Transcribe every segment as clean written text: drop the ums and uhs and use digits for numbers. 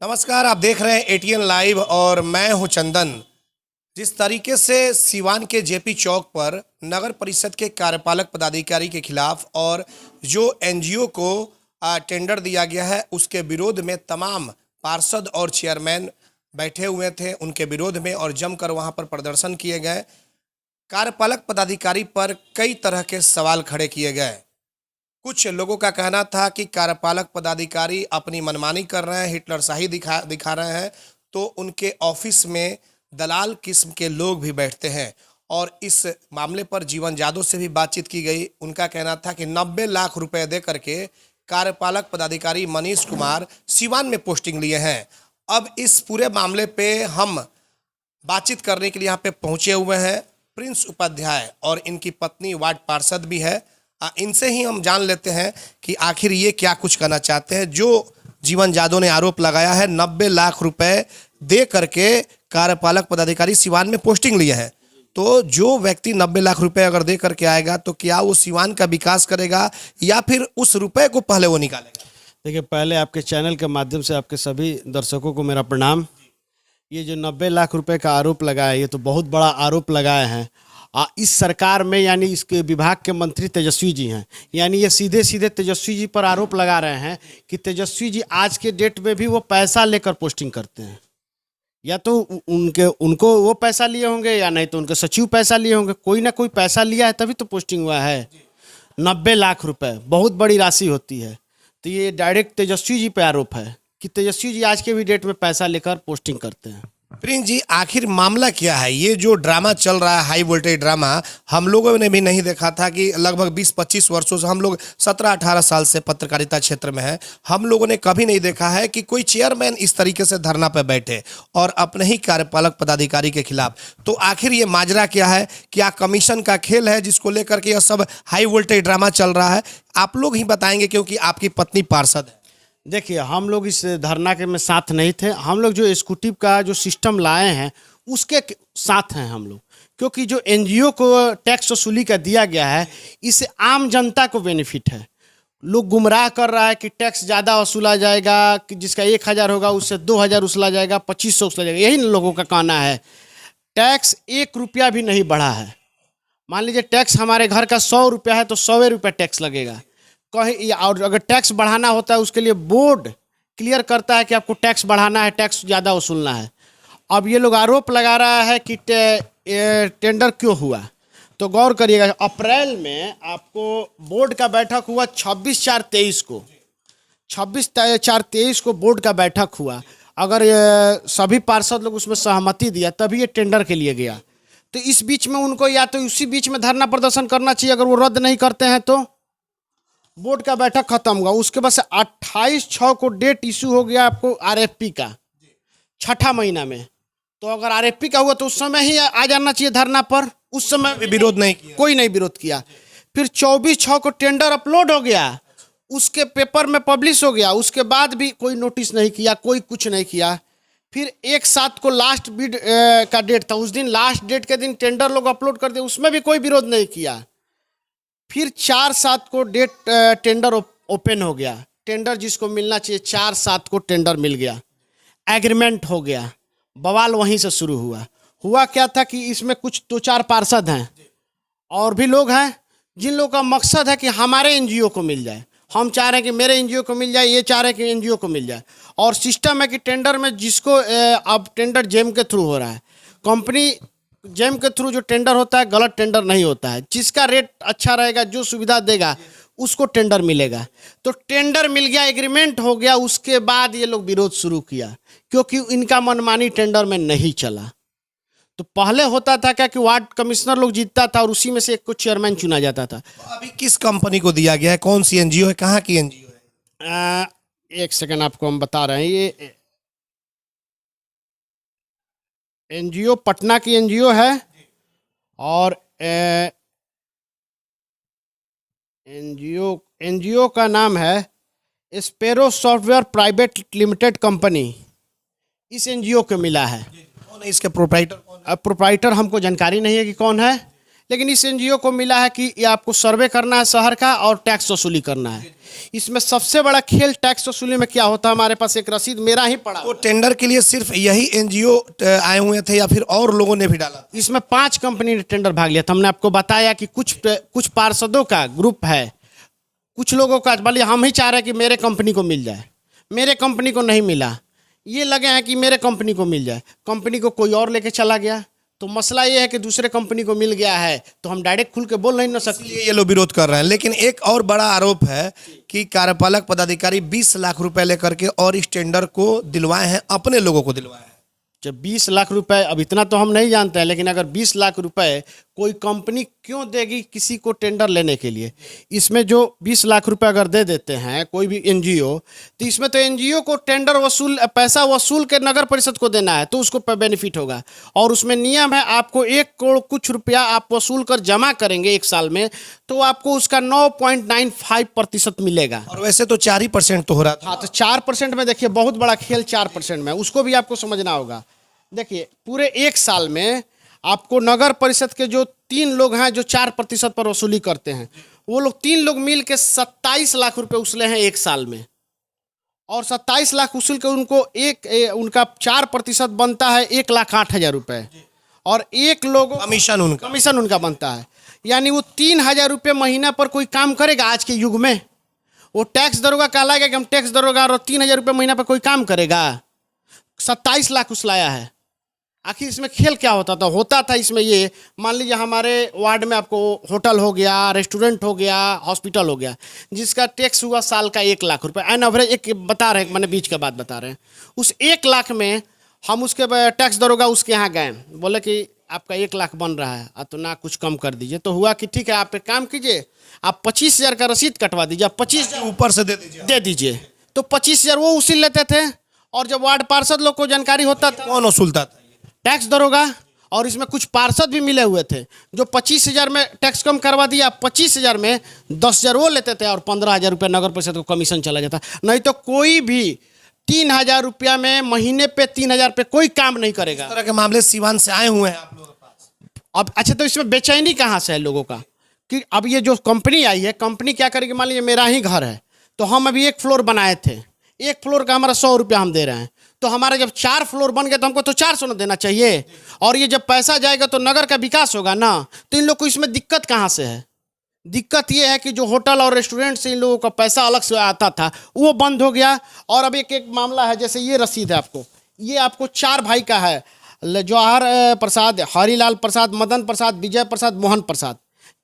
नमस्कार, आप देख रहे हैं एटीएन लाइव और मैं हूं चंदन। जिस तरीके से सीवान के जेपी चौक पर नगर परिषद के कार्यपालक पदाधिकारी के खिलाफ और जो एनजीओ को टेंडर दिया गया है उसके विरोध में तमाम पार्षद और चेयरमैन बैठे हुए थे, उनके विरोध में और जमकर वहां पर प्रदर्शन किए गए। कार्यपालक पदाधिकारी पर कई तरह के सवाल खड़े किए गए। कुछ लोगों का कहना था कि कार्यपालक पदाधिकारी अपनी मनमानी कर रहे हैं, हिटलरशाही दिखा रहे हैं, तो उनके ऑफिस में दलाल किस्म के लोग भी बैठते हैं। और इस मामले पर जीवन जादव से भी बातचीत की गई। उनका कहना था कि 90 लाख रुपए दे करके कार्यपालक पदाधिकारी मनीष कुमार सीवान में पोस्टिंग लिए हैं। अब इस पूरे मामले पे हम बातचीत करने के लिए यहाँ पे पहुंचे हुए हैं प्रिंस उपाध्याय और इनकी पत्नी वार्ड पार्षद भी है। इनसे ही हम जान लेते हैं कि आखिर ये क्या कुछ करना चाहते हैं। जो जीवन जादव ने आरोप लगाया है 90 लाख रुपए दे करके कार्यपालक पदाधिकारी सिवान में पोस्टिंग लिए हैं, तो जो व्यक्ति 90 लाख रुपए अगर दे करके आएगा तो क्या वो सिवान का विकास करेगा या फिर उस रुपए को पहले वो निकालेगा? देखिए, पहले आपके चैनल के माध्यम से आपके सभी दर्शकों को मेरा प्रणाम। ये जो 90 लाख रुपए का आरोप लगाया, ये तो बहुत बड़ा आरोप लगाए हैं। इस सरकार में यानी इसके विभाग के मंत्री तेजस्वी जी हैं, यानी ये सीधे सीधे तेजस्वी जी पर आरोप लगा रहे हैं कि तेजस्वी जी आज के डेट में भी वो पैसा लेकर पोस्टिंग करते हैं। या तो उनको वो पैसा लिए होंगे या नहीं तो उनके सचिव पैसा लिए होंगे, कोई ना कोई पैसा लिया है तभी तो पोस्टिंग हुआ है। 90 लाख रुपए बहुत बड़ी राशि होती है, तो ये डायरेक्ट तेजस्वी जी पे आरोप है कि तेजस्वी जी आज के भी डेट में पैसा लेकर पोस्टिंग करते हैं। प्रिंस जी, आखिर मामला क्या है? ये जो ड्रामा चल रहा है, हाई वोल्टेज ड्रामा, हम लोगों ने भी नहीं देखा था कि लगभग 20-25 वर्षों से, हम लोग 17-18 साल से पत्रकारिता क्षेत्र में हैं, हम लोगों ने कभी नहीं देखा है कि कोई चेयरमैन इस तरीके से धरना पर बैठे और अपने ही कार्यपालक पदाधिकारी के खिलाफ। तो आखिर ये माजरा क्या है? क्या कमीशन का खेल है जिसको लेकर के यह सब हाई वोल्टेज ड्रामा चल रहा है? आप लोग ही बताएंगे क्योंकि आपकी पत्नी पार्षद है। देखिए, हम लोग इस धरना के में साथ नहीं थे। हम लोग जो एग्जीक्यूटिव का जो सिस्टम लाए हैं उसके साथ हैं हम लोग, क्योंकि जो एनजीओ को टैक्स वसूली का दिया गया है इससे आम जनता को बेनिफिट है। लोग गुमराह कर रहा है कि टैक्स ज़्यादा वसूला जाएगा, कि जिसका 1000 होगा उससे 2000 वसूला जाएगा, 2500 वसूला जाएगा। यही लोगों का कहना है। टैक्स 1 रुपया भी नहीं बढ़ा है। मान लीजिए टैक्स हमारे घर का 100 रुपया है तो 100 रुपये टैक्स लगेगा कहीं। और अगर टैक्स बढ़ाना होता है उसके लिए बोर्ड क्लियर करता है कि आपको टैक्स बढ़ाना है, टैक्स ज़्यादा वसूलना है। अब ये लोग आरोप लगा रहा है कि टेंडर क्यों हुआ, तो गौर करिएगा। अप्रैल में आपको बोर्ड का बैठक हुआ 26/4/23 को, 26/4/23 को बोर्ड का बैठक हुआ। अगर सभी पार्षद लोग उसमें सहमति दिया तभी ये टेंडर के लिए गया। तो इस बीच में उनको या तो उसी बीच में धरना प्रदर्शन करना चाहिए। अगर वो रद्द नहीं करते हैं तो बोर्ड का बैठक खत्म हुआ, उसके बाद से 28/6 को डेट इशू हो गया आपको आरएफपी का, 6ठा महीना में। तो अगर आरएफपी का हुआ तो उस समय ही आ जाना चाहिए धरना पर। उस समय विरोध नहीं किया, कोई नहीं विरोध किया। फिर 24/6 को टेंडर अपलोड हो गया, उसके पेपर में पब्लिश हो गया, उसके बाद भी कोई नोटिस नहीं किया, कोई कुछ नहीं किया। फिर 1/7 को लास्ट बिड का डेट था, उस दिन लास्ट डेट के दिन टेंडर लोग अपलोड कर दिए, उसमें भी कोई विरोध नहीं किया। फिर 4/7 को डेट टेंडर ओपन हो गया। टेंडर जिसको मिलना चाहिए 4/7 को टेंडर मिल गया, एग्रीमेंट हो गया। बवाल वहीं से शुरू हुआ क्या था कि इसमें कुछ 2-4 पार्षद हैं और भी लोग हैं जिन लोगों का मकसद है कि हमारे एनजीओ को मिल जाए। हम चाह रहे हैं कि मेरे एनजीओ को मिल जाए, ये चाह रहे हैं कि एनजीओ को मिल जाए। और सिस्टम है कि टेंडर में जिसको अब टेंडर जेम के थ्रू हो रहा है, कंपनी जेम के थ्रू जो टेंडर होता है गलत टेंडर नहीं होता है। जिसका रेट अच्छा रहेगा, जो सुविधा देगा उसको टेंडर मिलेगा। तो टेंडर मिल गया, एग्रीमेंट हो गया, उसके बाद ये लोग विरोध शुरू किया क्योंकि इनका मनमानी टेंडर में नहीं चला। तो पहले होता था क्या कि वार्ड कमिश्नर लोग जीतता था और उसी में से एक को चेयरमैन चुना जाता था। तो अभी किस कंपनी को दिया गया है? कौन सी एनजीओ है? कहाँ की एनजीओ है? एक सेकंड आपको हम बता रहे हैं। ये एनजीओ पटना की एनजीओ है और एनजीओ का नाम है sparrow software private limited company. इस एनजीओ को मिला है। कौन है इसके प्रोप्राइटर? अब प्रोप्राइटर हमको जानकारी नहीं है कि कौन है। लेकिन इस एनजीओ को मिला है कि ये आपको सर्वे करना है शहर का और टैक्स वसूली करना है। इसमें सबसे बड़ा खेल टैक्स वसूली में क्या होता है, हमारे पास एक रसीद मेरा ही पड़ा। तो टेंडर के लिए सिर्फ यही एनजीओ आए हुए थे या फिर और लोगों ने भी डाला? इसमें 5 कंपनी ने टेंडर भाग लिया था। हमने आपको बताया कि कुछ पार्षदों का ग्रुप है, कुछ लोगों का बोलिए हम ही चाह रहे हैं कि मेरे कंपनी को मिल जाए, मेरे कंपनी को नहीं मिला, ये लगे हैं कि मेरे कंपनी को मिल जाए, कंपनी को कोई और लेके चला गया। तो मसला ये है कि दूसरे कंपनी को मिल गया है तो हम डायरेक्ट खुल के बोल नहीं ना सकते, ये लोग विरोध कर रहे हैं। लेकिन एक और बड़ा आरोप है कि कार्यपालक पदाधिकारी 20 लाख रुपए लेकर के और इस टेंडर को दिलवाए हैं, अपने लोगों को दिलवाए हैं। जब 20 लाख रुपए, अब इतना तो हम नहीं जानते हैं, लेकिन अगर 20 लाख रुपए कोई कंपनी क्यों देगी किसी को टेंडर लेने के लिए? इसमें जो 20 लाख रुपए अगर दे देते हैं कोई भी एनजीओ, तो इसमें तो एनजीओ को टेंडर पैसा वसूल के नगर परिषद को देना है, तो उसको बेनिफिट होगा। और उसमें नियम है, आपको 1 करोड़ कुछ रुपया आप वसूल कर जमा करेंगे 1 साल में, तो आपको उसका 9.95% मिलेगा। और वैसे तो 4% तो हो रहा था। हाँ, तो 4% में देखिए बहुत बड़ा खेल 4% में, उसको भी आपको समझना होगा। देखिए पूरे 1 साल में आपको नगर परिषद के जो 3 लोग हैं जो 4% पर वसूली करते हैं, वो लोग 3 लोग मिल के 27 लाख रुपए उछले हैं 1 साल में। और 27 लाख उसूल के उनको उनका 4% बनता है 1,08,000 रुपए, और 1 लोग कमीशन उनका बनता है। यानी वो 3,000 रुपये महीना पर कोई काम करेगा आज के युग में? वो टैक्स दरोगा कहलाएगा कि हम टैक्स दरोगा, और 3,000 रुपये महीना पर कोई काम करेगा? 27 लाख उछलाया है। आखिर इसमें खेल क्या होता था इसमें ये, मान लीजिए हमारे वार्ड में आपको होटल हो गया, रेस्टोरेंट हो गया, हॉस्पिटल हो गया, जिसका टैक्स हुआ साल का 1 लाख रुपए एन एवरेज, एक बता रहे हैं, मैंने बीच का बात बता रहे हैं। उस 1 लाख में हम उसके टैक्स दरोगा उसके यहाँ गए, बोले कि आपका 1 लाख बन रहा है तो ना कुछ कम कर दीजिए। तो हुआ कि ठीक है, आप एक काम कीजिए, आप 25,000 का रसीद कटवा दीजिए, आप 25,000 ऊपर से दे दीजिए। तो 25,000 वो उसील लेते थे। और जब वार्ड पार्षद लोग को जानकारी होता था, कौन वसूलता था? टैक्स दरोगा। और इसमें कुछ पार्षद भी मिले हुए थे जो 25,000 में टैक्स कम करवा दिया, 25,000 में 10,000 वो लेते थे और 15,000 रुपये नगर परिषद को कमीशन चला जाता। नहीं तो कोई भी 3,000 रुपया में महीने पे 3,000 पे कोई काम नहीं करेगा। इस तरह के मामले सीवान से आए हुए हैं आप लोगों के पास? अब अच्छा, तो इसमें बेचैनी कहाँ से है लोगों का कि अब ये जो कंपनी आई है, कंपनी क्या करेगी? मान लीजिए मेरा ही घर है, तो हम अभी 1 फ्लोर बनाए थे, 1 फ्लोर का हमारा 100 रुपया हम दे रहे हैं, तो हमारा जब 4 फ्लोर बन गए तो हमको तो 400 ना देना चाहिए। और ये जब पैसा जाएगा तो नगर का विकास होगा ना। तो इन लोग को इसमें दिक्कत कहाँ से है? दिक्कत ये है कि जो होटल और रेस्टोरेंट से इन लोगों का पैसा अलग से आता था वो बंद हो गया। और अब एक मामला है, जैसे ये रसीद है आपको, ये आपको 4 भाई का है, जवाहर प्रसाद, हरिलाल प्रसाद, मदन प्रसाद, विजय प्रसाद, मोहन प्रसाद।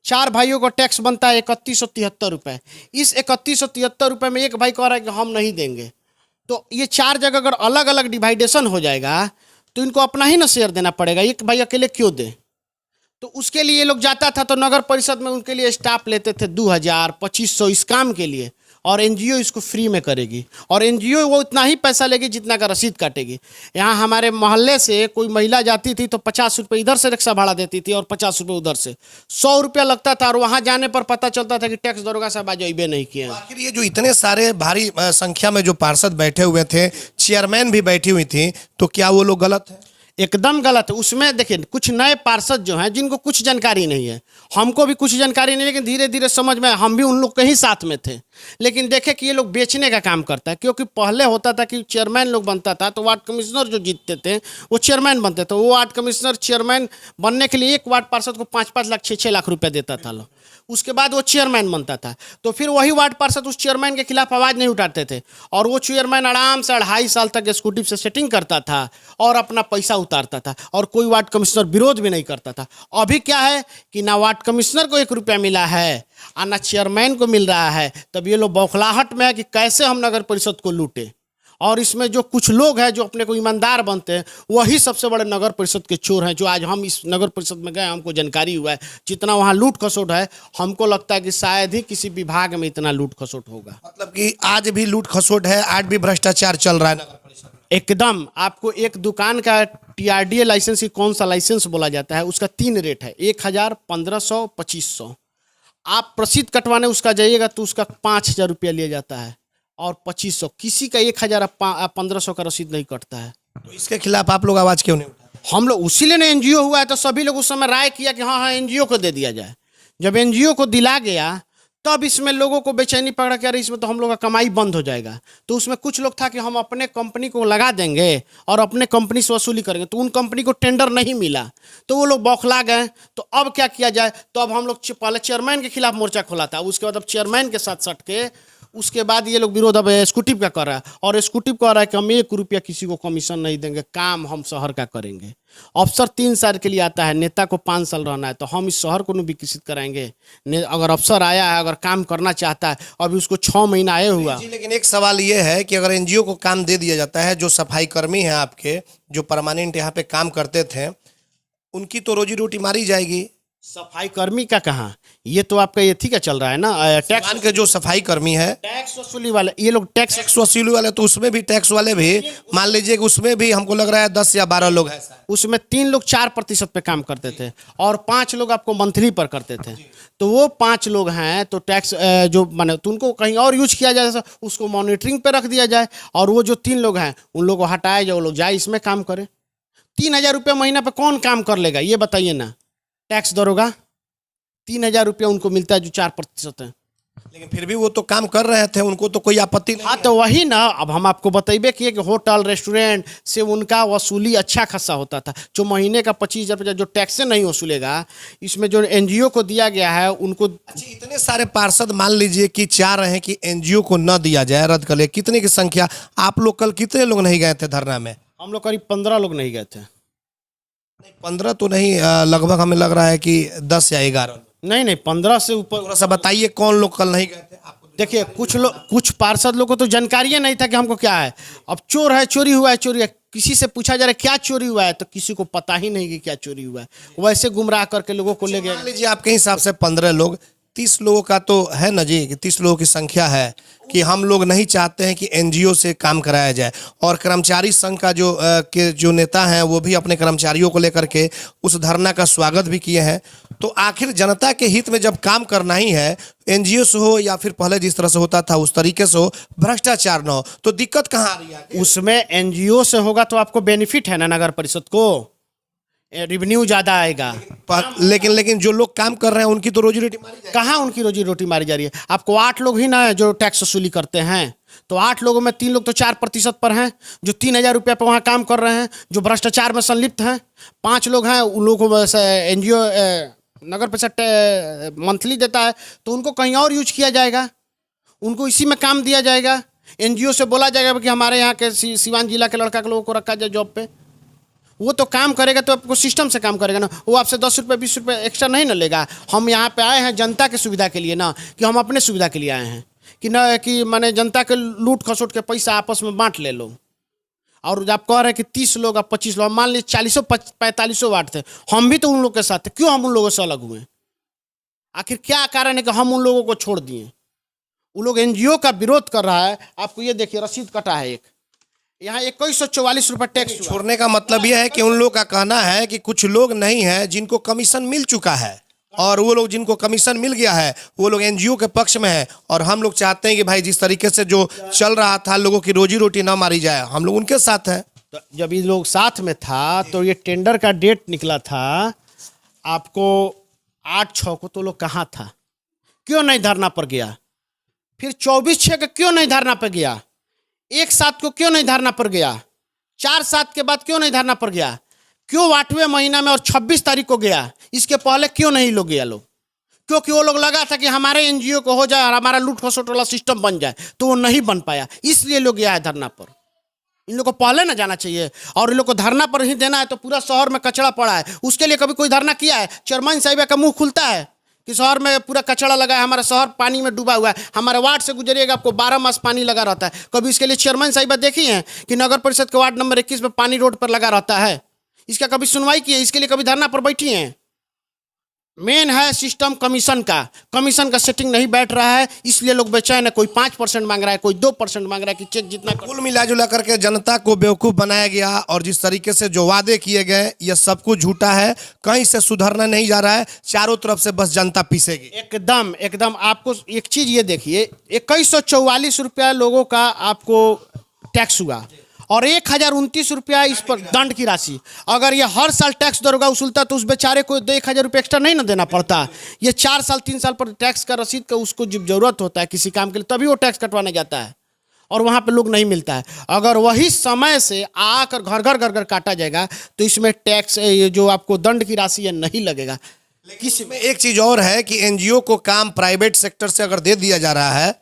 4 भाइयों को टैक्स बनता है 3173 रुपये। इस 3173 रुपये में एक भाई कह रहा है कि हम नहीं देंगे, तो ये 4 जगह अगर अलग अलग डिवाइडेशन हो जाएगा तो इनको अपना ही ना शेयर देना पड़ेगा, एक भाई अकेले क्यों दे? तो उसके लिए ये लोग जाता था तो नगर परिषद में उनके लिए स्टाफ लेते थे 2,000, 2,500 इस काम के लिए, और एनजीओ इसको फ्री में करेगी, और एनजीओ वो उतना ही पैसा लेगी जितना का रसीद काटेगी। यहाँ हमारे मोहल्ले से कोई महिला जाती थी तो 50 रुपये इधर से रिक्शा भाड़ा देती थी और 50 रुपये उधर से, 100 रुपया लगता था। और वहाँ जाने पर पता चलता था कि टैक्स दरोगा साहब आज अइबे नहीं किए। आखिर ये जो इतने सारे भारी संख्या में जो पार्षद बैठे हुए थे, चेयरमैन भी बैठी हुई थी, तो क्या वो लोग गलत है? एकदम गलत है। उसमें देखिए कुछ नए पार्षद जो हैं जिनको कुछ जानकारी नहीं है, हमको भी कुछ जानकारी नहीं, लेकिन धीरे धीरे समझ में, हम भी उन लोग के ही साथ में थे, लेकिन देखे कि ये लोग बेचने का काम करता है। क्योंकि पहले होता था कि चेयरमैन लोग बनता था तो वार्ड कमिश्नर जो जीतते थे वो चेयरमैन बनते थे। वो वार्ड कमिश्नर चेयरमैन बनने के लिए एक वार्ड पार्षद को 5-5 लाख 6-6 लाख रुपये देता था लोग, उसके बाद वो चेयरमैन बनता था। तो फिर वही वार्ड पार्षद उस चेयरमैन के खिलाफ आवाज़ नहीं उठाते थे, और वो चेयरमैन आराम से 2.5 साल तक स्कूटी से सेटिंग करता था और अपना पैसा उतारता था, और कोई वार्ड कमिश्नर विरोध भी नहीं करता था। अभी क्या है कि ना वार्ड कमिश्नर को 1 रुपया मिला है और ना चेयरमैन को मिल रहा है, तब ये लोग बौखलाहट में है कि कैसे हम नगर परिषद को लूटें। और इसमें जो कुछ लोग हैं जो अपने को ईमानदार बनते हैं, वही सबसे बड़े नगर परिषद के चोर हैं। जो आज हम इस नगर परिषद में गए, हमको जानकारी हुआ है जितना वहाँ लूट खसोट है, हमको लगता है कि शायद ही किसी विभाग में इतना लूट खसोट होगा। मतलब कि आज भी लूट खसोट है, आज भी भ्रष्टाचार चल रहा है नगर परिषद में। एकदम। आपको एक दुकान का TRDA लाइसेंस की कौन सा लाइसेंस बोला जाता है, उसका 3 रेट है, 1,000, 1,500, 2,500। आप रसीद कटवाने उसका जाइएगा तो उसका 5,000 रुपया लिया जाता है, और 2,500, किसी का 1,000 1500 का रसीद नहीं कटता है। तो इसके खिलाफ आप लोग आवाज क्यों नहीं उठाते? हम लोग उसीलिए ना एनजीओ हुआ है, तो सभी लोग उस समय राय किया कि हाँ हाँ एनजीओ को दे दिया जाए। जब एनजीओ को दिला गया तब इसमें लोगों को बेचैनी पकड़ा कि अरे इसमें तो हम लोग का कमाई बंद हो जाएगा। तो उसमें कुछ लोग था कि हम अपने कंपनी को लगा देंगे और अपने कंपनी से वसूली करेंगे, तो उन कंपनी को टेंडर नहीं मिला तो वो लोग बौखला गए। तो अब क्या किया जाए, तो अब हम लोग पहले चेयरमैन के खिलाफ मोर्चा खोला था, उसके बाद अब चेयरमैन के साथ सट के उसके बाद ये लोग विरोध अब एग्जीक्यूटिव का कर रहा है, और एग्जीक्यूटिव कह रहा है कि हम 1 रुपया किसी को कमीशन नहीं देंगे, काम हम शहर का करेंगे। अफसर 3 साल के लिए आता है, नेता को 5 साल रहना है, तो हम इस शहर को नहीं विकसित कराएंगे। अगर अफसर आया है, अगर काम करना चाहता है, अभी उसको 6 महीना आए हुआ। जी, लेकिन एक सवाल ये है कि अगर एनजीओ को काम दे दिया जाता है, जो सफाई कर्मी हैं आपके, जो परमानेंट यहाँ पे काम करते थे, उनकी तो रोजी रोटी मारी जाएगी। सफाई कर्मी का कहाँ, ये तो आपका ये ठीक है चल रहा है ना, टैक्स के जो सफाई कर्मी है, टैक्स वसूली वाले, ये लोग टैक्स वसूली वाले, तो उसमें भी टैक्स वाले भी मान लीजिए कि उसमें भी हमको लग रहा है 10 या 12 लोग हैं। उसमें 3 लोग 4% पे काम करते थे और 5 लोग आपको मंथली पर करते थे। तो वो 5 लोग हैं तो टैक्स जो माने तो उनको कहीं और यूज किया जाए, उसको मॉनिटरिंग पे रख दिया जाए, और वो जो 3 लोग हैं उन लोग को हटाया जाए, वो लोग जाए इसमें काम करें। 3000 रुपये महीना पे कौन काम कर लेगा ये बताइए ना। टैक्स दरोगा 3000 रुपया उनको मिलता है जो 4% है, लेकिन फिर भी वो तो काम कर रहे थे, उनको तो कोई आपत्ति नहीं। हाँ तो वही ना, अब हम आपको बतेबे किए कि होटल रेस्टोरेंट से उनका वसूली अच्छा खासा होता था। जो महीने का 25,000 जो टैक्स से नहीं वसूलेगा, इसमें जो एनजीओ को दिया गया है उनको। अच्छा, इतने सारे पार्षद मान लीजिए कि चाह रहे हैं कि एनजीओ को न दिया जाए, रद्द कर ले, कितने की संख्या, आप लोग कल कितने लोग नहीं गए थे धरना में? हम लोग करीब 15 लोग नहीं गए थे। 15 तो नहीं, लगभग हमें लग रहा है कि 10 या 11। नहीं 15 से ऊपर। थोड़ा सा बताइए कौन लोग कल नहीं गए थे आपको? देखिए कुछ पार्षद लोग को तो जानकारी नहीं था कि हमको क्या है। अब चोर है, चोरी हुआ है, चोरी है, किसी से पूछा जा रहा है क्या चोरी हुआ है, तो किसी को पता ही नहीं कि क्या चोरी हुआ है, वैसे गुमराह करके लोगों को ले गए। मान लीजिए आपके हिसाब से 15 लोग, 30 लोगों का तो है ना जी, कि 30 लोगों की संख्या है कि हम लोग नहीं चाहते हैं कि एनजीओ से काम कराया जाए, और कर्मचारी संघ का जो नेता हैं वो भी अपने कर्मचारियों को लेकर के उस धरना का स्वागत भी किए हैं। तो आखिर जनता के हित में जब काम करना ही है, एनजीओ से हो या फिर पहले जिस तरह से होता था उस तरीके से हो, भ्रष्टाचार न हो, तो दिक्कत कहाँ आ रही है? उसमें एनजीओ से होगा तो आपको बेनिफिट है ना, नगर परिषद को रेवेन्यू ज्यादा आएगा। लेकिन जो लोग काम कर रहे हैं उनकी तो रोजी रोटी मारी जाएगी। कहाँ उनकी रोजी रोटी मारी जा रही है? आपको 8 लोग ही ना है जो टैक्स वसूली करते हैं, तो 8 लोगों में 3 लोग तो 4% पर हैं, जो 3000 रुपया पर वहाँ काम कर रहे हैं, जो भ्रष्टाचार में संलिप्त हैं। 5 लोग हैं, उन लोगों को एनजीओ नगर परिषद मंथली देता है, तो उनको कहीं और यूज किया जाएगा, उनको इसी में काम दिया जाएगा। एनजीओ से बोला जाएगा कि हमारे यहाँ के सिवान जिला के लड़का के लोगों को रखा जाए जॉब पे, वो तो काम करेगा तो आपको सिस्टम से काम करेगा ना, वो आपसे 10 रुपये 20 रुपये एक्स्ट्रा नहीं ना लेगा। हम यहाँ पे आए हैं जनता की सुविधा के लिए ना, कि हम अपने सुविधा के लिए आए हैं कि ना कि माने जनता के लूट खसोट के पैसा आपस में बांट ले लो। और आप कह रहे हैं कि 30 लोग आप 25 लोग, मान लीजिए 40-45 वार्ड थे, हम भी तो उन लोग के साथ थे, क्यों हम उन लोगों से अलग हुए? आखिर क्या कारण है कि हम उन लोगों को छोड़ दिए? वो लोग एनजीओ का विरोध कर रहा है। आपको ये देखिए रसीद कटा है, एक यहाँ 2144 रुपये टैक्स। छोड़ने का मतलब यह है कि उन लोग का कहना है कि कुछ लोग नहीं हैं जिनको कमीशन मिल चुका है, और वो लोग जिनको कमीशन मिल गया है वो लोग एनजीओ के पक्ष में है, और हम लोग चाहते हैं कि भाई जिस तरीके से जो चल रहा था लोगों की रोजी रोटी ना मारी जाए, हम लोग उनके साथ हैं। तो जब ये लोग साथ में था तो ये टेंडर का डेट निकला था आपको 8/6 को, तो लोग कहाँ था? क्यों नहीं धरना पर गया? फिर 24/6 को क्यों नहीं धरना पर गया? 1/7 को क्यों नहीं धरना पर गया? 4/7 के बाद क्यों नहीं धरना पर गया? क्यों 8वें महीना में और 26 तारीख को गया? इसके पहले क्यों नहीं लोग गया लोग? क्योंकि वो लोग लगा था कि हमारे एनजीओ को हो जाए और हमारा लूट खसोट वाला सिस्टम बन जाए, तो वो नहीं बन पाया, इसलिए लोग गया है धरना पर। इन लोग को पहले ना जाना चाहिए, और इन लोग को धरना पर ही देना है। तो पूरा शहर में कचरा पड़ा है, उसके लिए कभी कोई धरना किया है? चेयरमैन साहिबा का मुंह खुलता है कि शहर में पूरा कचरा लगा है, हमारा शहर पानी में डूबा हुआ है, हमारे वार्ड से गुजरिएगा आपको 12 मास पानी लगा रहता है। कभी इसके लिए चेयरमैन साहिबा देखी हैं कि नगर परिषद के वार्ड नंबर 21 में पानी रोड पर लगा रहता है? इसका कभी सुनवाई की है? इसके लिए कभी धरना पर बैठी हैं? मेन है सिस्टम कमीशन का सेटिंग नहीं बैठ रहा है, इसलिए लोग बेचैन है। कोई 5% मांग रहा है, कोई 2% मांग रहा है कि चेक जितना। कुल मिला जुला करके जनता को बेवकूफ़ बनाया गया, और जिस तरीके से जो वादे किए गए ये सब कुछ झूठा है, कहीं से सुधरना नहीं जा रहा है, चारों तरफ से बस जनता पीसेगी। एकदम आपको एक चीज़ ये देखिए, 2144 रुपया लोगों का आपको टैक्स हुआ, और 1029 रुपया इस पर दंड की राशि। अगर ये हर साल टैक्स दरोगा वसूलता तो उस बेचारे को 1000 रुपये एक्स्ट्रा नहीं ना देना पड़ता। ये 4 साल 3 साल पर टैक्स का रसीद का उसको जब जरूरत होता है किसी काम के लिए तभी वो टैक्स कटवाने जाता है और वहाँ पे लोग नहीं मिलता है। अगर वही समय से आकर घर घर काटा जाएगा तो इसमें टैक्स ये जो आपको दंड की राशि है नहीं लगेगा। लेकिन इसमें एक चीज और है कि एनजीओ को काम प्राइवेट सेक्टर से अगर दे दिया जा रहा है,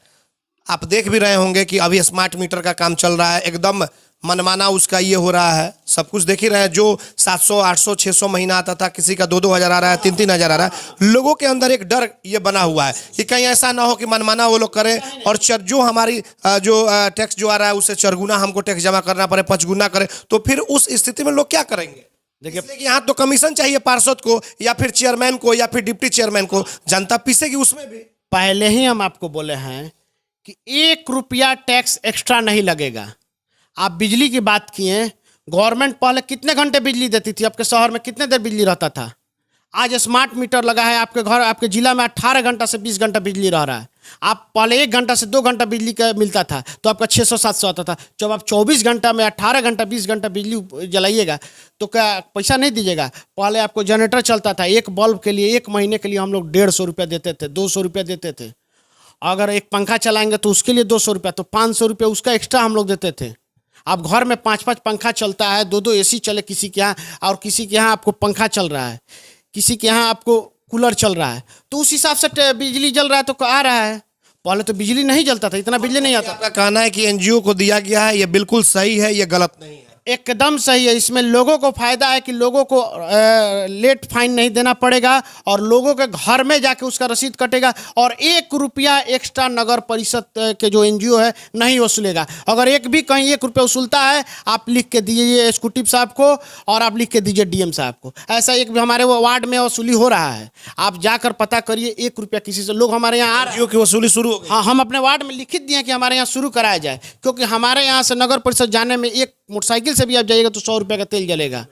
आप देख भी रहे होंगे कि अभी स्मार्ट मीटर का काम चल रहा है, एकदम मनमाना उसका ये हो रहा है, सब कुछ देख ही रहे हैं। जो 700 800 600 महीना आता था, किसी का 2 हज़ार आ रहा है, 3 हज़ार आ रहा है। लोगों के अंदर एक डर ये बना हुआ है कि कहीं ऐसा ना हो कि मनमाना वो लोग करें और जो हमारी जो टैक्स जो आ रहा है उससे 4 गुना हमको टैक्स जमा करना पड़े, 5 गुना करें, तो फिर उस स्थिति में लोग क्या करेंगे? देखिए कि यहाँ तो कमीशन चाहिए पार्षद को या फिर चेयरमैन को या फिर डिप्टी चेयरमैन को, जनता पीसेगी उसमें भी। पहले ही हम आपको बोले हैं कि 1 रुपया टैक्स एक्स्ट्रा नहीं लगेगा। आप बिजली की बात किए, गवर्नमेंट पहले कितने घंटे बिजली देती थी, आपके शहर में कितने देर बिजली रहता था? आज स्मार्ट मीटर लगा है, आपके घर आपके जिला में 18 घंटा से 20 घंटा बिजली रह रहा है। आप पहले 1 घंटा से 2 घंटा बिजली का मिलता था तो आपका 600-700 आता था। जब आप 24 घंटा में 18 घंटा 20 घंटा बिजली जलाइएगा तो क्या पैसा नहीं दीजिएगा? पहले आपको जनरेटर चलता था, एक बल्ब के लिए 1 महीने के लिए हम लोग 150 रुपया देते थे, 200 रुपया देते थे। अगर एक पंखा चलाएंगे तो उसके लिए 200 रुपया, तो 500 रुपया उसका एक्स्ट्रा हम लोग देते थे। अब घर में 5-5 पंखा चलता है, 2-2 एसी चले किसी के यहाँ, और किसी के यहाँ आपको पंखा चल रहा है, किसी के यहाँ आपको कूलर चल रहा है, तो उस हिसाब से बिजली जल रहा है तो आ रहा है। पहले तो बिजली नहीं जलता था, इतना बिजली नहीं आता। आपका कहना है कि एनजीओ को दिया गया है, ये बिल्कुल सही है, ये गलत नहीं है? एकदम सही है। इसमें लोगों को फायदा है कि लोगों को लेट फाइन नहीं देना पड़ेगा और लोगों के घर में जाके उसका रसीद कटेगा और 1 रुपया एक्स्ट्रा नगर परिषद के जो एनजीओ है नहीं वसूलेगा। अगर एक भी कहीं 1 रुपया वसूलता है, आप लिख के दीजिए एग्जीक्यूटिव साहब को और आप लिख के दीजिए डीएम साहब को। ऐसा एक भी हमारे वो वार्ड में वसूली हो रहा है, आप जाकर पता करिए। 1 रुपया किसी से लोग हमारे यहाँ आ रहे हैं, एनजीओ की वसूली शुरू हो गई। हाँ, हम अपने वार्ड में लिखित दिए कि हमारे यहाँ शुरू कराया जाए, क्योंकि हमारे यहाँ से नगर परिषद जाने में एक मोटरसाइकिल से भी आप जाइएगा तो 100 रुपये का तेल जलेगा।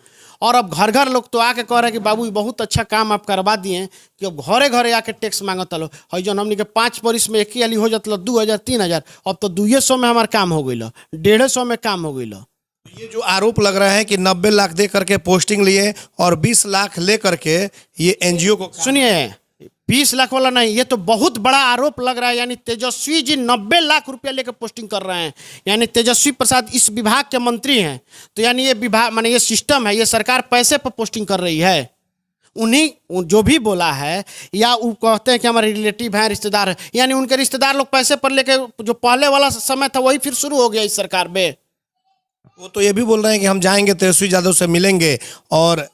और अब घर घर लोग तो आके कह रहे हैं कि बाबू बहुत अच्छा काम आप करवा दिए कि अब घरे घरे आके टैक्स मांगत लो। हई जन हमने के 5 बरिस में एक ही हाली हो जाता 2000 3000, अब तो 200 में हमारा काम हो गई, 150 में काम हो गई। ये जो आरोप लग रहा है कि 90 लाख दे करके पोस्टिंग लिए और 20 लाख ले करके ये एनजीओ को, सुनिए, 20 लाख वाला नहीं, ये तो बहुत बड़ा आरोप लग रहा है। यानी तेजस्वी जी 90 लाख रुपया लेकर पोस्टिंग कर रहे हैं। यानी तेजस्वी प्रसाद इस विभाग के मंत्री हैं, तो यानी ये विभाग माने ये सिस्टम है, ये सरकार पैसे पर पोस्टिंग कर रही है। उन्हीं जो भी बोला है, या वो कहते हैं कि हमारे रिलेटिव हैं, रिश्तेदार हैं, यानी उनके रिश्तेदार लोग पैसे पर लेके जो पहले वाला समय था वही फिर शुरू हो गया इस सरकार में। वो तो ये भी बोल रहे हैं कि हम जाएंगे तेजस्वी यादव से मिलेंगे और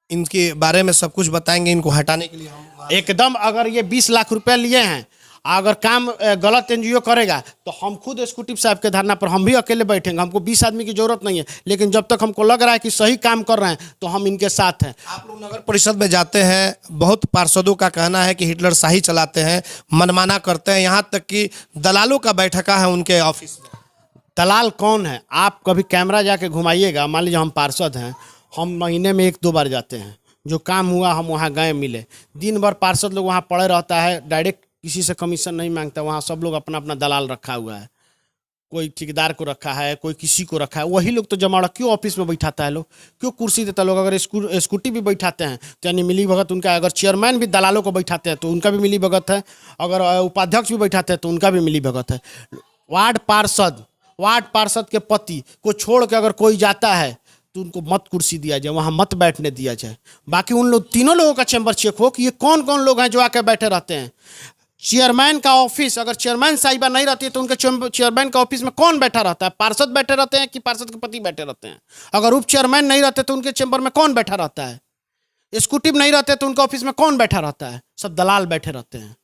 इनके बारे में सब कुछ बताएंगे, इनको हटाने के लिए हम एकदम। अगर ये 20 लाख रुपया लिए हैं, अगर काम गलत एनजीओ करेगा तो हम खुद एग्जीक्यूटिव साहब के धरना पर हम भी अकेले बैठेंगे, हमको 20 आदमी की जरूरत नहीं है। लेकिन जब तक हमको लग रहा है कि सही काम कर रहे हैं तो हम इनके साथ हैं। आप लोग नगर परिषद में जाते हैं, बहुत पार्षदों का कहना है कि हिटलर शाही चलाते हैं, मनमाना करते हैं, यहाँ तक कि दलालों का बैठका है उनके ऑफिस में। दलाल कौन है? आप कभी कैमरा जाके घुमाइएगा। मान लीजिए हम पार्षद हैं, हम महीने में 1-2 बार जाते हैं, जो काम हुआ हम वहाँ गए मिले। दिन भर पार्षद लोग वहाँ पड़े रहता है, डायरेक्ट किसी से कमीशन नहीं मांगता। वहाँ सब लोग अपना अपना दलाल रखा हुआ है, कोई ठेकेदार को रखा है, कोई किसी को रखा है। वही लोग तो जमाड़ा क्यों ऑफिस में बैठाता है लोग, क्यों कुर्सी देता है लोग? अगर स्कूटी भी बैठाते हैं तो यानी मिली भगत उनका। अगर चेयरमैन भी दलालों को बैठाते हैं तो उनका भी मिली भगत है, अगर उपाध्यक्ष भी बैठाते हैं तो उनका भी मिली भगत है। वार्ड पार्षद के पति को छोड़ के अगर कोई जाता है तो उनको मत कुर्सी दिया जाए, वहाँ मत बैठने दिया जाए। बाकी उन लोग तीनों लोगों का चैम्बर चेक हो कि ये कौन कौन लोग हैं जो आके बैठे रहते हैं। चेयरमैन का ऑफिस, अगर चेयरमैन साहिबा नहीं रहती है तो उनके चेयरमैन का ऑफिस में कौन बैठा रहता है? पार्षद बैठे रहते हैं कि पार्षद के पति बैठे रहते हैं? अगर उप चेयरमैन नहीं रहते तो उनके चैम्बर में कौन बैठा रहता है? एग्जीक्यूटिव नहीं रहते तो उनके ऑफिस में कौन बैठा रहता है? सब दलाल बैठे रहते हैं,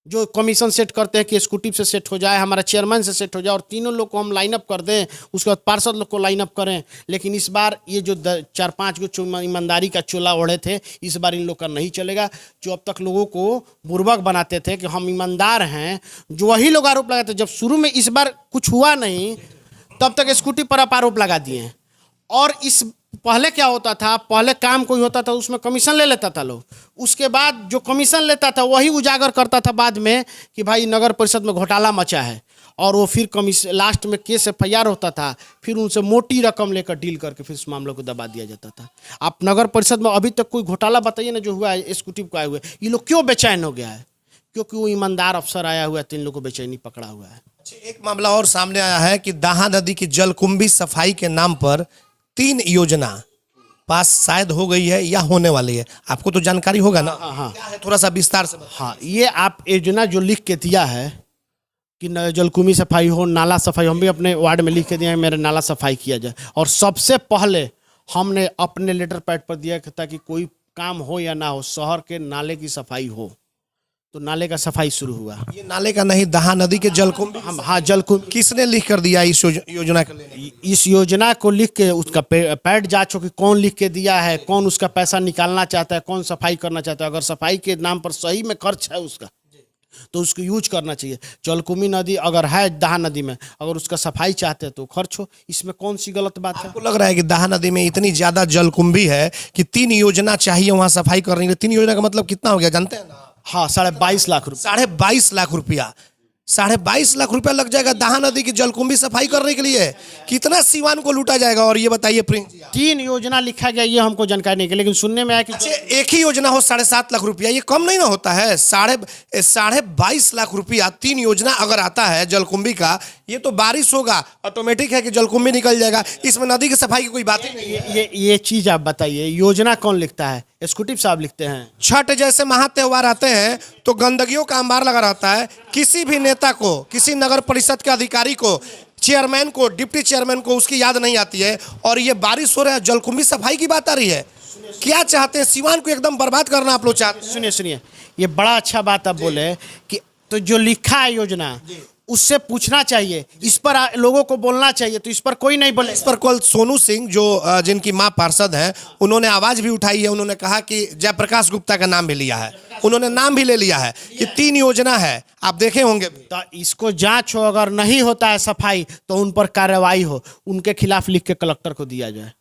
जो कमीशन सेट करते हैं कि एग्जीक्यूटिव से सेट हो जाए, हमारा चेयरमैन से सेट हो जाए और तीनों लोग को हम लाइनअप कर दें, उसके बाद पार्षद लोग को लाइनअप करें। लेकिन इस बार ये जो 4-5 गो ईमानदारी का चोला ओढ़े थे, इस बार इन लोग का नहीं चलेगा। जो अब तक लोगों को बुर्बक बनाते थे कि हम ईमानदार हैं, जो वही लोग आरोप लगाते। जब शुरू में इस बार कुछ हुआ नहीं तब तक एग्जीक्यूटिव पर आप आरोप लगा दिए। और इस पहले क्या होता था, पहले काम कोई होता था उसमें कमीशन ले लेता था लोग, उसके बाद जो कमीशन लेता था वही उजागर करता था बाद में कि भाई नगर परिषद में घोटाला मचा है। और वो फिर लास्ट में केस FIR होता था, फिर उनसे मोटी रकम लेकर डील करके फिर उस मामले को दबा दिया जाता था। आप नगर परिषद में अभी तक कोई घोटाला बताइए ना जो हुआ है एग्जीक्यूटिव को आए हुए, ये लोग क्यों बेचैन हो गया है? क्योंकि वो ईमानदार अफसर आया हुआ है, 3 लोगों को बेचैनी पकड़ा हुआ है। एक मामला और सामने आया है कि दाहा नदी की जलकुंभी सफाई के नाम पर 3 योजना पास शायद हो गई है या होने वाली है। आपको तो जानकारी होगा ना? हाँ। क्या है, थोड़ा सा विस्तार से बताइए। हाँ, ये आप योजना जो लिख के दिया है कि जलकुंभी सफाई हो, नाला सफाई, हम भी अपने वार्ड में लिख के दिए हैं मेरे नाला सफाई किया जाए। और सबसे पहले हमने अपने लेटर पैड पर दिया था कि कोई काम हो या ना हो, शहर के नाले की सफाई हो, तो नाले का सफाई शुरू हुआ। ये नाले का नहीं, दाहा नदी के जलकुंभी। हम हाँ जलकुंभी किसने लिख कर दिया इस योजना को लेने? इस योजना को लिख के उसका पैड जांच हो कि कौन लिख के दिया है, कौन उसका पैसा निकालना चाहता है, कौन सफाई करना चाहता है। अगर सफाई के नाम पर सही में खर्च है उसका तो उसको यूज करना चाहिए। जलकुंभी नदी अगर है दाहा नदी में, अगर उसका सफाई चाहते हैं तो खर्च हो, इसमें कौन सी गलत बात है? आपको लग रहा है कि दाहा नदी में इतनी ज्यादा जलकुंभी है कि 3 योजना चाहिए वहां सफाई करने के लिए? 3 योजना का मतलब कितना हो गया जानते हैं ना? हाँ, 22.5 लाख रुपये। 22.5 लाख रुपया, 22.5 लाख रुपया लग जाएगा दाहा नदी की जलकुंभी सफाई करने के लिए। कितना सीवान को लूटा जाएगा? और ये बताइए प्रिंस जी, 3 योजना लिखा गया, ये हमको जानकारी नहीं है, लेकिन सुनने में आया कि अच्छा एक ही योजना हो 7.5 लाख रुपया, ये कम नहीं ना होता है? 22.5 लाख रुपया 3 योजना अगर आता है जलकुंभी का, ये तो बारिश होगा ऑटोमेटिक है कि जलकुंभी निकल जाएगा। इसमें नदी की सफाई की कोई बात ही नहीं है। ये चीज आप बताइए, योजना कौन लिखता है? एग्जीक्यूटिव साहब लिखते हैं। छठ जैसे महा त्योहार आते हैं तो गंदगियों का अंबार लगा रहता है। किसी भी नेता को, किसी नगर परिषद के अधिकारी को, चेयरमैन को, डिप्टी चेयरमैन को उसकी याद नहीं आती है। और ये बारिश हो रहा है, जलकुंभी सफाई की बात आ रही है। क्या चाहते हैं? सीवान को एकदम बर्बाद करना आप लोग चाहते हैं? सुनिए, ये बड़ा अच्छा बात आप बोले कि तो जो लिखा है योजना उससे पूछना चाहिए, इस पर लोगों को बोलना चाहिए, तो इस पर कोई नहीं बोले। इस पर कल सोनू सिंह जो जिनकी मां पार्षद हैं, उन्होंने आवाज भी उठाई है। उन्होंने कहा कि जयप्रकाश गुप्ता का नाम भी लिया है, उन्होंने नाम भी ले लिया है। ये 3 योजना है, आप देखे होंगे। तो इसको जांच हो, अगर नहीं होता है सफाई तो उन पर कार्रवाई हो, उनके खिलाफ लिख के कलेक्टर को दिया जाए,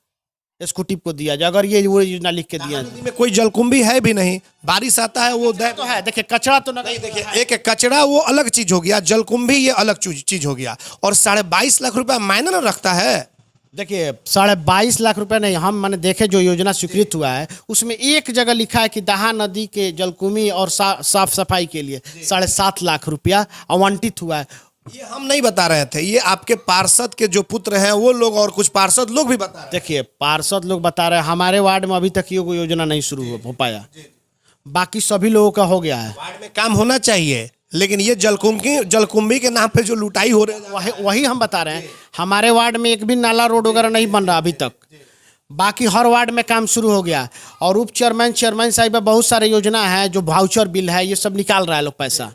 एग्जीक्यूटिव को दिया जाए। अगर ये वो योजना लिख के दिया नदी में कोई जलकुंभी है भी नहीं, बारिश आता है वो तो है। देखिए कचरा तो नहीं, देखिए एक कचरा वो अलग चीज हो गया, जलकुंभी ये अलग चीज हो गया। और 22.5 लाख रुपया मायने न रखता है। देखिए 22.5 लाख रुपए नहीं, हम मैंने देखे जो योजना स्वीकृत हुआ है उसमें एक जगह लिखा है कि दाहा नदी के जलकुंभी और साफ सफाई के लिए 7.5 लाख रुपया आवंटित हुआ है। ये हम नहीं बता रहे थे, ये आपके पार्षद के जो पुत्र हैं वो लोग और कुछ पार्षद लोग भी बता रहे हैं। देखिए पार्षद लोग बता रहे हैं, हमारे वार्ड में अभी तक ये कोई योजना नहीं शुरू हो पाया, बाकी सभी लोगों का हो गया है। वार्ड में काम होना चाहिए, लेकिन ये जलकुंभी के नाम पे जो लुटाई हो रही है, वही हम बता रहे हैं। हमारे वार्ड में एक भी नाला रोड वगैरह नहीं बन रहा अभी तक, बाकी हर वार्ड में काम शुरू हो गया। और उप चेयरमैन साहिब बहुत सारे योजना है, जो वाउचर बिल है, ये सब निकाल रहा है लोग पैसा,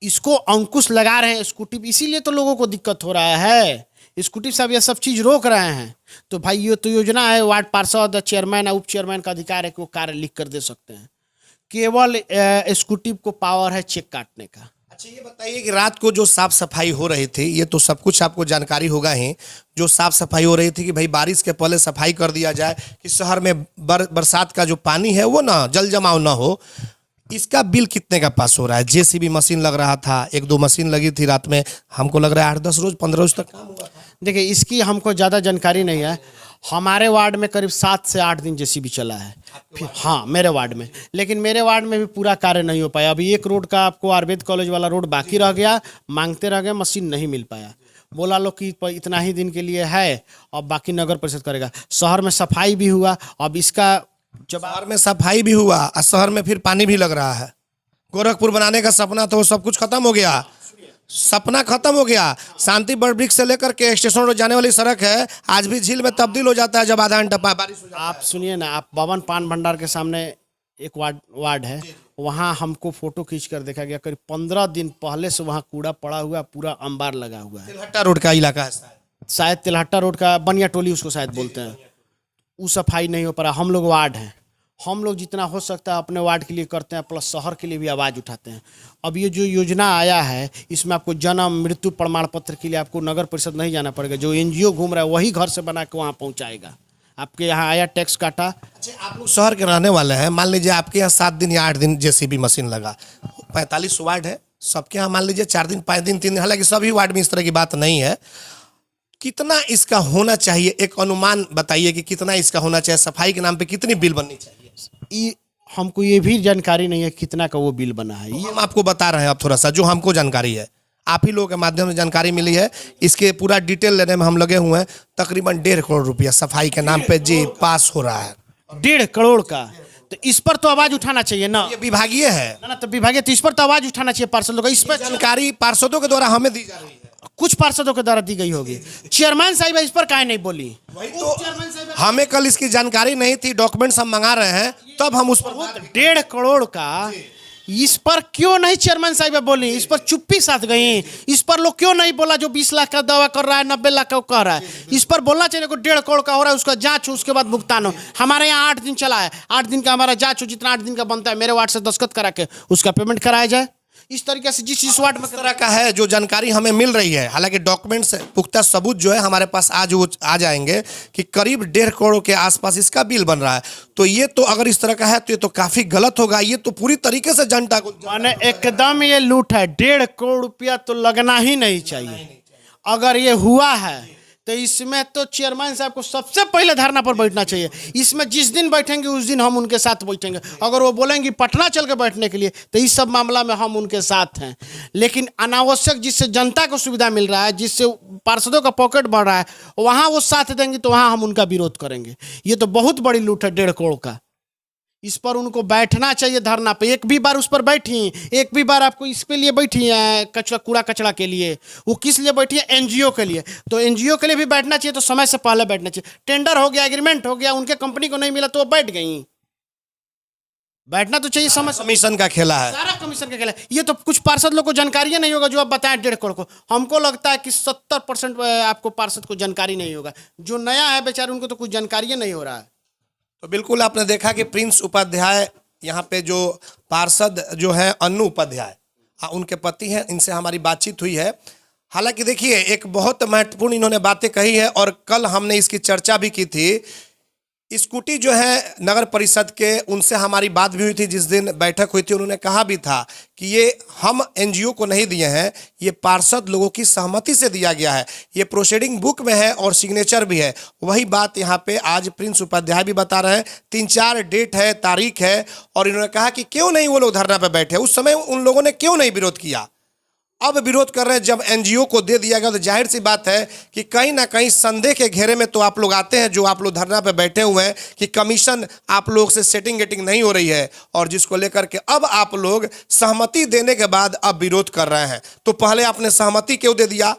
इसको अंकुश लगा रहे हैं एग्जीक्यूटिव, इसीलिए तो लोगों को दिक्कत हो रहा है। एग्जीक्यूटिव साहब ये सब चीज रोक रहे हैं। तो भाई ये तो योजना है, वार्ड पार्षद, चेयरमैन, उप चेयरमैन का अधिकार है कि वो कार्य लिख कर दे सकते हैं। केवल एग्जीक्यूटिव को पावर है चेक काटने का। अच्छा ये बताइए कि रात को जो साफ सफाई हो रही थी, ये तो सब कुछ आपको जानकारी होगा ही, जो साफ सफाई हो रही थी कि भाई बारिश के पहले सफाई कर दिया जाए कि शहर में बरसात का जो पानी है वो ना जल जमाव ना हो, इसका बिल कितने का पास हो रहा है? जेसीबी मशीन लग रहा था, 1-2 मशीन लगी थी रात में, हमको लग रहा है 8-10 रोज 15 रोज तक काम हुआ था। देखिए इसकी हमको ज़्यादा जानकारी नहीं है। हमारे वार्ड में करीब 7 से 8 दिन जेसीबी चला है। फिर हाँ मेरे वार्ड में, लेकिन मेरे वार्ड में भी पूरा कार्य नहीं हो पाया। अभी एक रोड का आपको आयुर्वेद कॉलेज वाला रोड बाकी रह गया, मांगते रह गए, मशीन नहीं मिल पाया। बोला लोग कि इतना ही दिन के लिए है, अब बाकी नगर परिषद करेगा। शहर में सफाई भी हुआ, अब इसका शहर में सफाई भी हुआ और शहर में फिर पानी भी लग रहा है। गोरखपुर बनाने का सपना तो सब कुछ खत्म हो गया, सपना खत्म हो गया। शांति बड़ब्रिक्स से लेकर के स्टेशन रोड जाने वाली सड़क है, आज भी झील में तब्दील हो जाता है जब आधा घंटा बारिश हो जाता है। आप सुनिए ना, आप भवन पान भंडार के सामने एक वार्ड है, वहाँ हमको फोटो खींच कर देखा गया, करीब 15 दिन पहले से वहाँ कूड़ा पड़ा हुआ, पूरा अंबार लगा हुआ है। तिलहट्टा रोड का इलाका है शायद तिलहट्टा रोड का बनिया टोली उसको शायद बोलते हैं, वो सफाई नहीं हो पा रहा। हम लोग वार्ड हैं, हम लोग जितना हो सकता है अपने वार्ड के लिए करते हैं, प्लस शहर के लिए भी आवाज़ उठाते हैं। अब ये जो योजना आया है, इसमें आपको जन्म मृत्यु प्रमाण पत्र के लिए आपको नगर परिषद नहीं जाना पड़ेगा, जो एनजीओ घूम रहा है वही घर से बना के वहाँ पहुँचाएगा। आपके यहाँ आया, टैक्स काटा। अच्छा आप लोग शहर के रहने वाले हैं, मान लीजिए आपके यहाँ 7 दिन या 8 दिन जेसीबी मशीन लगा, 45 वार्ड है, सबके यहाँ मान लीजिए 4 दिन 5 दिन 3 दिन, हालांकि सभी वार्ड में इस तरह की बात नहीं है। कितना इसका होना चाहिए, एक अनुमान बताइए कि कितना इसका होना चाहिए, सफाई के नाम पे कितनी बिल बननी चाहिए? ये हमको ये भी जानकारी नहीं है कितना का वो बिल बना है। ये हम आपको बता रहे हैं अब थोड़ा सा, जो हमको जानकारी है, आप ही लोगों के माध्यम से जानकारी मिली है। इसके पूरा डिटेल लेने में हम लगे हुए हैं। तकरीबन 1.5 करोड़ रुपया सफाई के नाम पे जी पास हो रहा है। 1.5 करोड़ का, तो इस पर तो आवाज उठाना चाहिए ना। ये विभागीय है ना तो विभागीय, तो इस पर तो आवाज उठाना चाहिए पार्षदों का। इस पर जानकारी पार्षदों के द्वारा हमें दी जा रही है, कुछ पार्षदों के द्वारा दी गई होगी। चेयरमैन साहिब इस पर काहे नहीं बोली? वही तो हमें कल इसकी जानकारी नहीं थी, डॉक्यूमेंट्स हम मंगा रहे हैं, तब हम उस पर 1.5 करोड़ का इस पर क्यों नहीं चेयरमैन साहिब बोली? इस पर चुप्पी साथ गई। इस पर लोग क्यों नहीं बोला जो 20 लाख का दावा कर रहा है, 90 लाख का कह रहा है? इस पर बोलना चाहिए को 1.5 करोड़ का हो रहा है, उसका जांच हो, उसके बाद भुगतान हो। हमारे यहाँ 8 दिन चला है, 8 दिन का हमारा जांच हो, जितना 8 दिन का बनता है मेरे वार्ड से दस्तखत करा के उसका पेमेंट कराया जाए। इस तरीके से जिस वार्ड में तरह का है जो जानकारी हमें मिल रही है, हालांकि डॉक्यूमेंट्स पुख्ता सबूत जो है हमारे पास आज वो आ जाएंगे कि करीब 1.5 करोड़ के आसपास इसका बिल बन रहा है। तो ये तो अगर इस तरह का है तो ये तो काफी गलत होगा। ये तो पूरी तरीके से जनता को माने एकदम ये लूट है। 1.5 करोड़ रुपया तो लगना ही नहीं चाहिए। अगर ये हुआ है तो इसमें तो चेयरमैन साहब को सबसे पहले धरना पर बैठना चाहिए। इसमें जिस दिन बैठेंगे उस दिन हम उनके साथ बैठेंगे। अगर वो बोलेंगे पटना चल के बैठने के लिए तो इस सब मामला में हम उनके साथ हैं। लेकिन अनावश्यक जिससे जनता को सुविधा मिल रहा है, जिससे पार्षदों का पॉकेट बढ़ रहा है, वहाँ वो साथ देंगे तो वहाँ हम उनका विरोध करेंगे। ये तो बहुत बड़ी लूट है 1.5 करोड़ का। इस पर उनको बैठना चाहिए धरना पे। एक भी बार उस पर बैठी, एक भी बार आपको इसके लिए बैठी है, कचरा कूड़ा कचरा के लिए। वो किस लिए बैठी है? एनजीओ के लिए। तो एनजीओ के लिए भी बैठना चाहिए तो समय से पहले बैठना चाहिए। टेंडर हो गया, एग्रीमेंट हो गया, उनके कंपनी को नहीं मिला तो वो बैठ गई। बैठना तो चाहिए समय। कमीशन का खेला है, सारा कमीशन का खेला है। ये तो कुछ पार्षद लोग को जानकारी नहीं होगा जो आप बताएं 1.5 करोड़ को। हमको लगता है कि 70% आपको पार्षद को जानकारी नहीं होगा। जो नया है बेचारे उनको तो कुछ जानकारी नहीं हो रहा है। तो बिल्कुल आपने देखा कि प्रिंस उपाध्याय यहाँ पे जो पार्षद जो है अन्नू उपाध्याय, उनके पति हैं, इनसे हमारी बातचीत हुई है। हालांकि देखिए एक बहुत महत्वपूर्ण इन्होंने बातें कही है और कल हमने इसकी चर्चा भी की थी। स्कूटी जो है नगर परिषद के, उनसे हमारी बात भी हुई थी जिस दिन बैठक हुई थी। उन्होंने कहा भी था कि ये हम एनजीओ को नहीं दिए हैं, ये पार्षद लोगों की सहमति से दिया गया है। ये प्रोसीडिंग बुक में है और सिग्नेचर भी है। वही बात यहाँ पे आज प्रिंस उपाध्याय भी बता रहे हैं। 3-4 डेट है, तारीख है, और इन्होंने कहा कि क्यों नहीं वो लोग धरना पे बैठे। उस समय उन लोगों ने क्यों नहीं विरोध किया, अब विरोध कर रहे हैं। जब एनजीओ को दे दिया गया तो जाहिर सी बात है कि कहीं ना कहीं संदेह के घेरे में तो आप लोग आते हैं, जो आप लोग धरना पे बैठे हुए हैं कि कमीशन आप लोग से सेटिंग गेटिंग नहीं हो रही है, और जिसको लेकर के अब आप लोग सहमति देने के बाद अब विरोध कर रहे हैं। तो पहले आपने सहमति क्यों दे दिया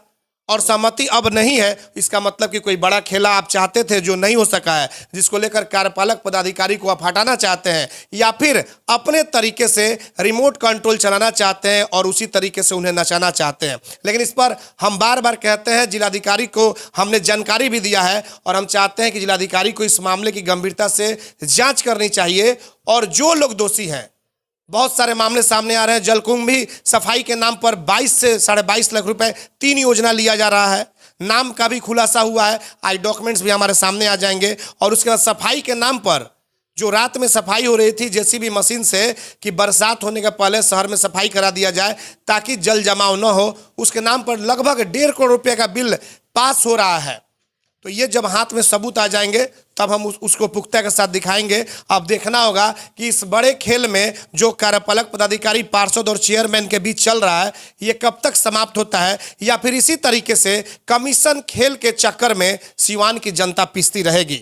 और सहमति अब नहीं है? इसका मतलब कि कोई बड़ा खेला आप चाहते थे जो नहीं हो सका है, जिसको लेकर कार्यपालक पदाधिकारी को आप हटाना चाहते हैं, या फिर अपने तरीके से रिमोट कंट्रोल चलाना चाहते हैं और उसी तरीके से उन्हें नचाना चाहते हैं। लेकिन इस पर हम बार बार कहते हैं, जिलाधिकारी को हमने जानकारी भी दिया है और हम चाहते हैं कि जिलाधिकारी को इस मामले की गंभीरता से जांच करनी चाहिए। और जो लोग दोषी हैं, बहुत सारे मामले सामने आ रहे हैं। जलकुंभ भी सफाई के नाम पर 22 से 22.5 लाख रुपए 3 योजना लिया जा रहा है। नाम का भी खुलासा हुआ है, आज डॉक्यूमेंट्स भी हमारे सामने आ जाएंगे। और उसके बाद सफाई के नाम पर जो रात में सफाई हो रही थी जेसीबी मशीन से, कि बरसात होने के पहले शहर में सफाई करा दिया जाए ताकि जल जमाव न हो, उसके नाम पर लगभग 1.5 करोड़ रुपये का बिल पास हो रहा है। तो ये जब हाथ में सबूत आ जाएंगे तब हम उसको पुख्ता के साथ दिखाएंगे। अब देखना होगा कि इस बड़े खेल में जो कार्यपालक पदाधिकारी, पार्षद और चेयरमैन के बीच चल रहा है, ये कब तक समाप्त होता है, या फिर इसी तरीके से कमीशन खेल के चक्कर में सिवान की जनता पिसती रहेगी।